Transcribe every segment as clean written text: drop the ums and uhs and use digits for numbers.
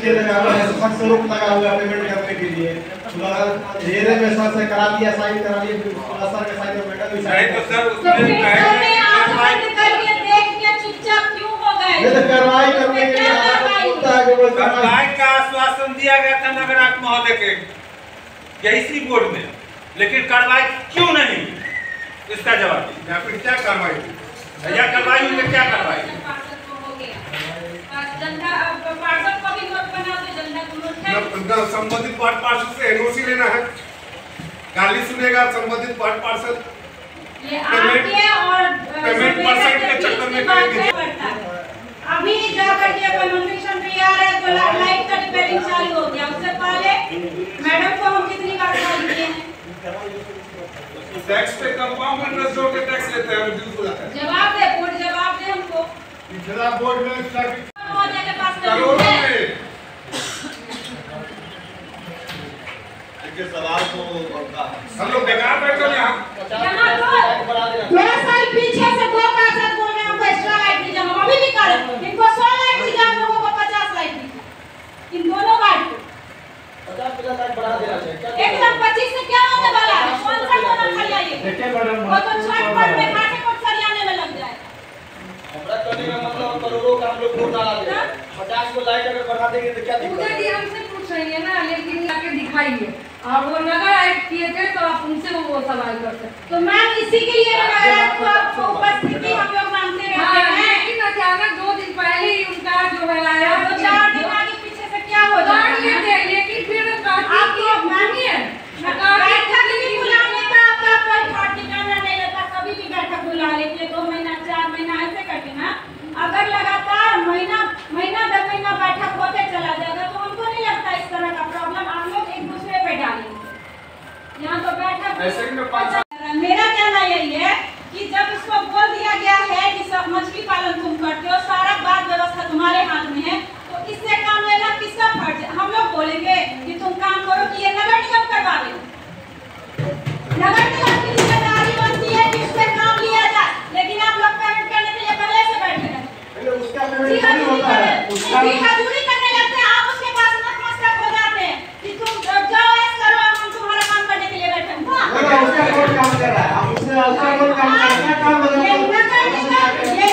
नीचे लगा हुआ है, सख्त रोक लगा हुआ है पेमेंट करने के लिए। धीरे में सर से करा दिया, साइन करा दिया, फिर सर के साइन में मैडम भी साइन। तो सर उसमें कार्रवाई करके देख के चुपचाप क्यों हो गए? ये तो कार्रवाई करने के लिए होता है कि वो कार्रवाई का आश्वासन दिया गया था नगर आयुक्त महोदय के केसी बोर्ड में, लेकिन कार्रवाई क्यों नहीं, इसका जवाब दीजिए। या फिर क्या कार्रवाई भैया, कार्रवाई में क्या कार्रवाई? संबंधित वार्ड पार्षद से एनओसी लेना है, गाली सुनेगा संबंधित वार्ड पार्षद, पेमेंट परसेंट के चक्कर में करेंगे। अभी जाकर के कन्वेंशन पे आ रहे तो लाइट का रिपेयरिंग चालू हो गया, उससे पहले मैडम को हम कितनी बार कॉल किए हैं। टैक्स पे कंपाउंड इंटरेस्ट जोड़ के टैक्स लेते हैं, रिड्यूस हो जाता है। जवाब दे, बोर्ड जवाब दे हमको। जिला बोर्ड में महोदय के पास करोड़ों में सवाल तो हम लोग बेकार बैठे हैं यहाँ। 2 साल पीछे से 2 पार्षद बोल रहे हैं हमको एक्स्ट्रा लाइट दीजिए, हम अभी भी कर रहे हैं। इनको 100 लाइट दीजिए, हम लोगों को 50 लाइट दीजिए, इन दोनों वार्ड को 50 लाइट बढ़ा देना चाहिए। एकदम 25 से क्या होने वाला है? कौन सा कोना खाली है? देखिए मैडम, वो तो छठ पर्व में काटे को सरियाने में लग जाए। हमरा करने का मतलब करोड़ों का हम लोग वोट डाला दे, 50 को लाइट अगर बढ़ा देंगे तो क्या दिक्कत है? उधर हमसे पूछ रही है ना, लेकिन लाके दिखाइए, और वो नगर आयुक्त किए थे तो आप उनसे वो सवाल कर सकते। तो मैम इसी के लिए नगर आयुक्त को आपको उपस्थिति हम लोग मांगते रहते हैं। लेकिन अचानक 2 दिन पहले ही उनका जो है आया, तो 4 दिन आगे पीछे से क्या हो जाता है? लेकिन फिर आपको मानिए बैठक भी बुलाने का आपका कोई ठाट ठिकाना नहीं रहता, कभी भी बैठक बुला लेते हैं, 2 महीना 4 महीना ऐसे करके ना। अगर लगातार महीना 2 महीना बैठक होते चला जाएगा तो हमको नहीं लगता इस तरह का प्रॉब्लम आप लोग एक दूसरे पे डालेंगे। यहाँ तो बैठक मेरा कहना यही है कि जब इसको बोल दिया गया है कि सब मछली पालन तुम करते हो, सारा बात व्यवस्था तुम्हारे हाथ में है, तो इससे काम लेना किसका फर्ज है? हम लोग बोलेंगे कि तुम काम करो कि ये नगर निगम करवा ले। नगर निगम की जिम्मेदारी बनती है कि उससे काम लिया जाए, लेकिन आप लोग पेमेंट करने के लिए पहले से बैठे हैं। उसका पेमेंट नहीं होता है, उसका हजूरी करने लगते हैं, आप उसके पास नतमस्तक हो जाते हैं कि तुम जाओ ऐसा करो, हम तुम्हारा काम करने के लिए बैठे हैं। उसका कोई काम कर रहा है, हम उसका कोई काम कर रहा है, काम बदल ये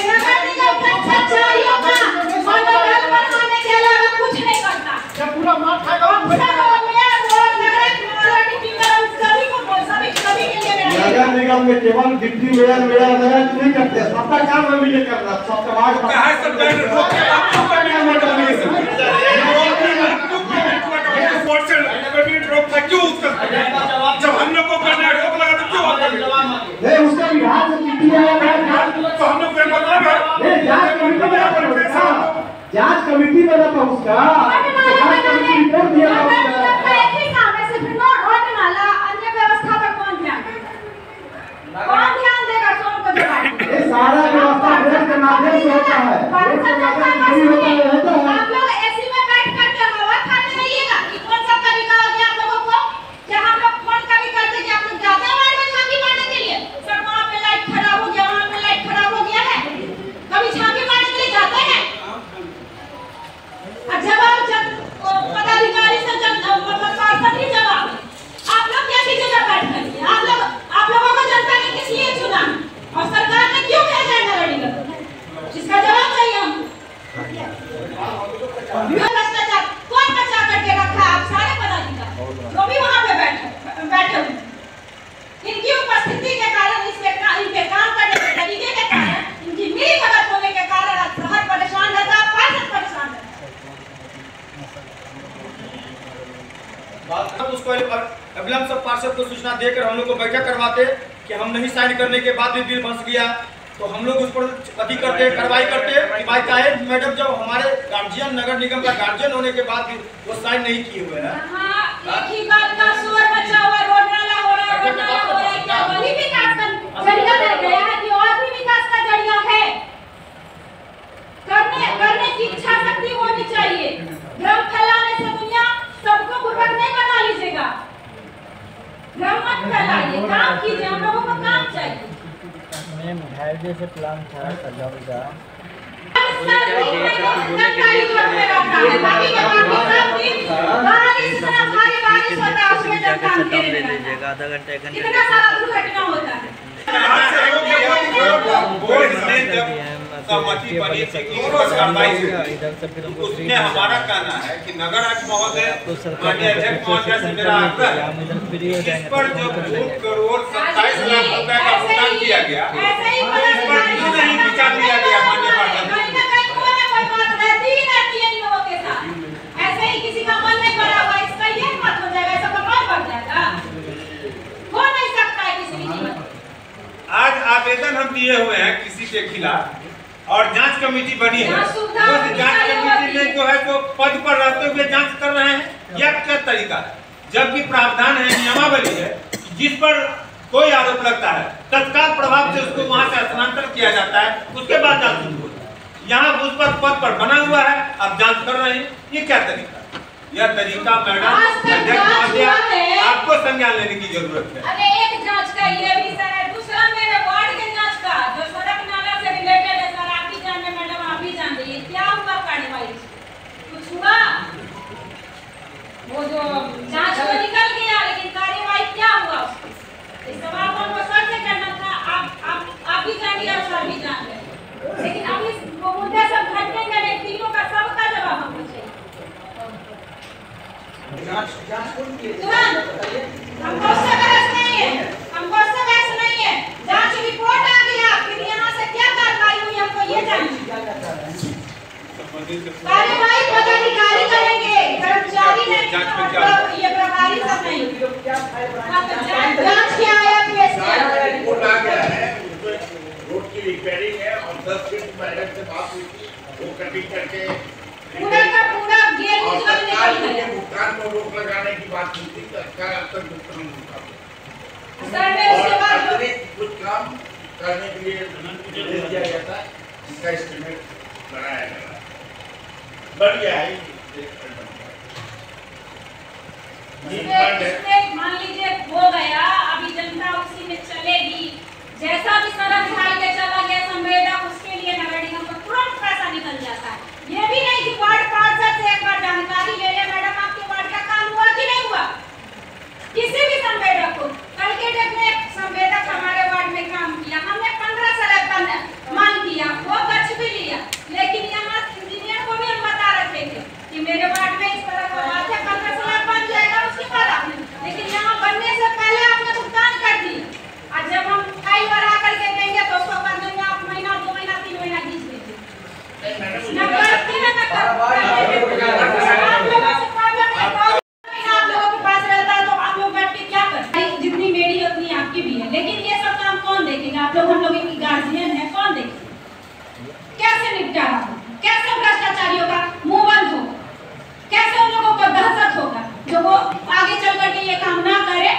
नगर निगम का सच्चाई होगा, मनोबल बढ़ाने के अलावा कुछ नहीं करता। जब पूरा मार खाएगा नगर निगम में केवल डिप्टी मेयर नगर नहीं करते, सबका काम हम ही कर रहा, सबका वार्ड कहाँ से बैठ रोक के आपको पेमेंट करनी है? पेमेंट रोक था क्यों उसका? जब हम लोग को करना है रोक लगा तो क्यों आप नहीं उसका विभाग से चिट्ठी आया है, तो हम लोग पेमेंट लगा जांच कमेटी बना था, जांच कमेटी बना था उसका, जांच कमेटी रिपोर्ट दिया था उसका। एक ही काम है, सिर्फ नोट हटना, अन्य व्यवस्था पर कौन ध्यान देगा? सोम को जवाब ये सारा व्यवस्था बोर्ड के माध्यम से होता है, बोर्ड के माध्यम से नहीं होता है। आप लोग एसी में बैठ करके हवा खाने रहिएगा कि कौन सा तरीका हो गया आप लोगों को? जब हम लोग फोन कभी करते कि आप लोग जाते हैं वार्ड में झांकी मारने के लिए, सर वहाँ पे लाइट खराब हो गया, वहाँ पे लाइट खराब हो गया है, कभी झांकी मारने के लिए जाते हैं? जवाब पदाधिकारी से मतलब पार्षद ही जवाब, आप लोग क्या की जगह बैठ करिए? आप लोगों को जनता ने किस लिए चुना और सरकार ने क्यों भेजा है नगर निगम? इसका जवाब चाहिए हमको। भ्रष्टाचार कौन बचा करके रखा है? आप सारे पदाधिकारी जो भी वहाँ पे बैठे हुए, इनकी उपस्थिति के कारण, इनके काम करने के तरीके के कारण, इनकी मिली भगत होने के कारण शहर परेशान रहता है, पार्षद परेशान रहता है। उसको अविलंब सब पार्षद को सूचना देकर हम लोग को बैठक करवाते कि हम नहीं साइन करने के बाद भी बिल बंस गया, तो हम लोग उस पर अति करते, कार्रवाई करते कि भाई काहे मैडम जब हमारे गार्जियन नगर निगम का गार्जियन होने के बाद भी वो साइन नहीं किए हुए हैं। एक ही बात का शोर मचा हुआ, रोड नाला हो रहा है, क्या वही विकास का जरिया रह गया है कि और भी विकास का जरिया है? करने की इच्छा शक्ति होनी चाहिए। भ्रम फैलाने से दुनिया सबको बुर्बक नहीं बना लीजिएगा, भ्रम मत फैलाइए, काम कीजिए, हम लोगों को काम चाहिए। मैम हाईवे से प्लान था सजाओ का सरकारी जो में रहता है, बाकी के जाएगा, आधा घंटा 1 घंटा कितना सारा दुर्घटना होता है। सहमति बनी थी कि इस पर कार्रवाई इधर से फिर हमको उसमें हमारा कहना है कि नगर आयुक्त महोदय माननीय अध्यक्ष महोदय से मेरा आग्रह है इस पर जो 2 करोड़ 27 लाख रुपए का भुगतान किया गया इस पर क्यों नहीं विचार लिया गया माननीय ऐसे ही किसी का मन नहीं भरा हुआ, इसका ये मत हो जाएगा, ऐसा बर्बाद बढ़ जाएगा, हो नहीं सकता है किसी की कीमत। आज आवेदन हम दिए हुए हैं किसी के खिलाफ और जांच कमेटी बनी है, उस जांच कमेटी में जो है तो पद पर रहते हुए जांच कर रहे हैं, यह क्या तरीका है? जबकि प्रावधान है, नियमावली है, जिस पर कोई आरोप लगता है तत्काल प्रभाव से उसको वहां से स्थानांतरण किया जाता है, उसके बाद जांच शुरू होती है। यहाँ उस पर पद पर बना हुआ है, अब जांच कर रहे हैं, ये क्या तरीका है? यह तरीका मैडम अध्यक्ष महोदय आपको संज्ञान लेने की जरूरत है। अरे एक जांच का ये विषय है, दूसरा मेरे वार्ड के जांच का जो सड़क नाला से रिलेटेड है, सर आप ही जाने मैडम, आप ही जान रही है क्या हुआ कार्रवाई, कुछ हुआ? वो जो जांच तो निकल गया लेकिन कार्रवाई क्या हुआ? इस सवाल को हमको सर से करना था, आप भी जानिए और सर भी जान रहे, लेकिन अब इस मुद्दे सब घटेंगे नहीं, तीनों का सबका जवाब हमको चाहिए। हमको उससे बहस नहीं है, हमको उससे बहस नहीं है, जांच रिपोर्ट आ गया, फिर यहाँ से क्या कार्रवाई हुई हमको ये चाहिए। कार्रवाई पदाधिकारी करेंगे, कर्मचारी नहीं, मतलब ये प्रभारी सब नहीं। जांच क्या आया रिपोर्ट आ गया है, रोड की रिपेयरिंग है और 10 फीट मैडम से बात हुई थी, वो कटिंग करके पूरा का पूरा गेट निकल गया। भुगतान को रोक लगाने की बात हुई थी, सरकार अब तक भुगतान नहीं कर रही। सर ने उसके बाद कुछ काम करने के लिए निर्देश दिया गया था, इसका एस्टीमेट बनाया गया, बढ़ गया है। मान लीजिए हो गया, अभी जनता उसी में चलेगी, जैसा भी सड़क ढाल के चला गया संवेदक, उसके लिए नगर निगम को तुरंत पैसा निकल जाता है। ये भी नहीं कि वार्ड पार्षद से एक बार जानकारी ले ले, मैडम आपके वार्ड का काम हुआ कि नहीं हुआ, किसी भी संवेदक को। कल के डेट में एक संवेदक हमारे वार्ड में काम किया, हमने 15 सड़क का मांग किया, वो गच भी लिया, लेकिन यहाँ इंजीनियर को भी हम बता रखे थे कि मेरे वार्ड में इस तरह का बात है, 15 सड़क बन जाएगा, उसके बाद आपने, लेकिन यहाँ बनने से पहले आपने भुगतान कर दिया। आज जब हम फाइल भरा करके देंगे तो उसको कर देंगे आप महीना 2 महीना 3 महीना खींच लीजिए। आप लोगों के पास रहता है तो आप लोग बैठ के क्या करते हैं? जितनी मेरी उतनी आपकी भी है, लेकिन ये सब काम कौन देखेगा? आप लोग हम लोग की गार्जियन है, कौन देखेगा? कैसे निपटारा होगा? कैसे भ्रष्टाचारियों का मुंह बंद होगा? कैसे उन लोगों को दहशत होगा जो वो आगे चल करके ये काम ना करे?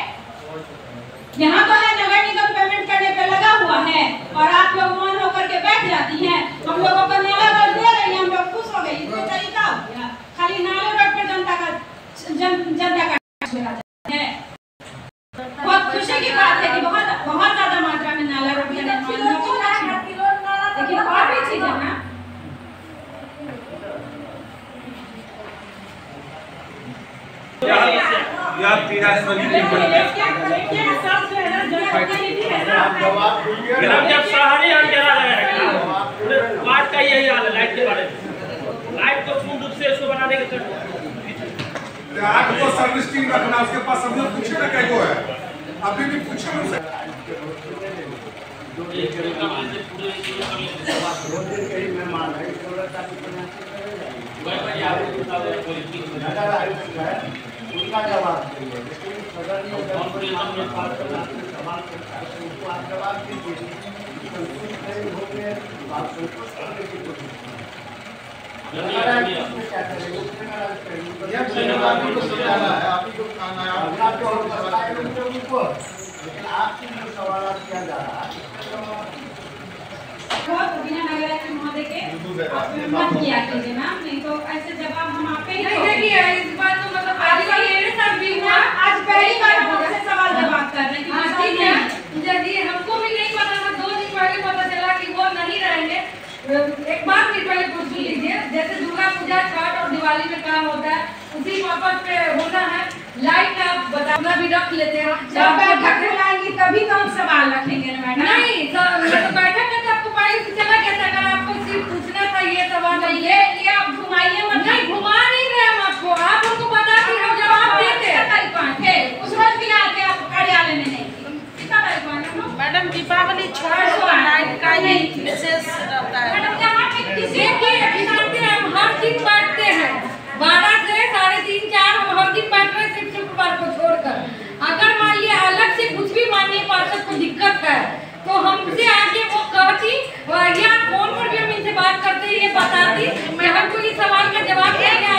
यहाँ तो है नगर निगम पेमेंट करने पे लगा हुआ है और आप लोग मौन होकर के बैठ जाती हैं। हम लोगों को नाला रोड दे रही है, हम लोग खुश हो गए, इतने तरीका हो गया, खाली नाले रोड पे जनता का है। बहुत खुशी की बात है कि बहुत ज्यादा मात्रा में नाला रोड का निर्माण हुआ, लेकिन और भी चीज है ना, यह पीड़ा सभी की पड़ी है। जब शहरी अंधेरा रहेगा, बात का यही हाल है लाइट के बारे में। लाइट को पूर्ण रूप से इसको बनाने के ग्राहक को सर्विसिंग रखना, उसके पास सब लोग पूछे ना क्या है, अभी भी पूछे उनसे। उनका जवाब दीजिए, लेकिन सदन में जब कोई मामला पास करना है सवाल करता है तो उनको आप जवाब दीजिए, संतुष्ट नहीं होंगे तो आप संतुष्ट करने की कोशिश करें। क्या करेंगे उसमें आपको समझाना है, आप ही को खाना है, अपना जो बताए उनको, लेकिन आपसे जो सवाल किया जा रहा है बहुत बिना नगर आयुक्त महोदय के मत किया कीजिए ना, नहीं तो ऐसे जवाब हम आप पे ही देखिए इस बात तो मतलब आज मेरे साथ भी हुआ, आज पहली बार हम आपसे सवाल जवाब कर रहे हैं। ठीक है, यदि हमको भी नहीं पता था, 2 दिन पहले पता चला कि वो नहीं रहेंगे। एक बात भी पहले पूछ लीजिए, जैसे दुर्गा पूजा, छठ और दिवाली में काम होता है, उसी पर्पज पे होना है, लाइट का आप बताना भी रख लेते हैं। जब बैठक बुलाएंगी तभी तो हम सवाल रखेंगे ना मैडम। नहीं तो बैठक में तो आपको पहले से चला गया था। अगर आपको सिर्फ पूछना था ये सवाल, ये आप घुमाइए मत। नहीं घुमा नहीं रहे हम आपको, आप हमको बता दी हम जवाब देते। उस रोज भी आते आप कार्यालय में नहीं मैडम दीपावली छोड़ नाइट का ही विशेष रहता है। मैडम यहाँ पे किसी देखिए हम हर दिन बांटते हैं 12 से 3:30 4 हम हर दिन बांट रहे हैं, सिर्फ शुक्रवार को छोड़कर। अगर मान लिया अलग से कुछ भी माननीय पार्षद को दिक्कत है तो हमसे आके वो कहती या फोन पर भी हम इनसे बात करते ये बताती कि हमको इस सवाल का जवाब देंगे।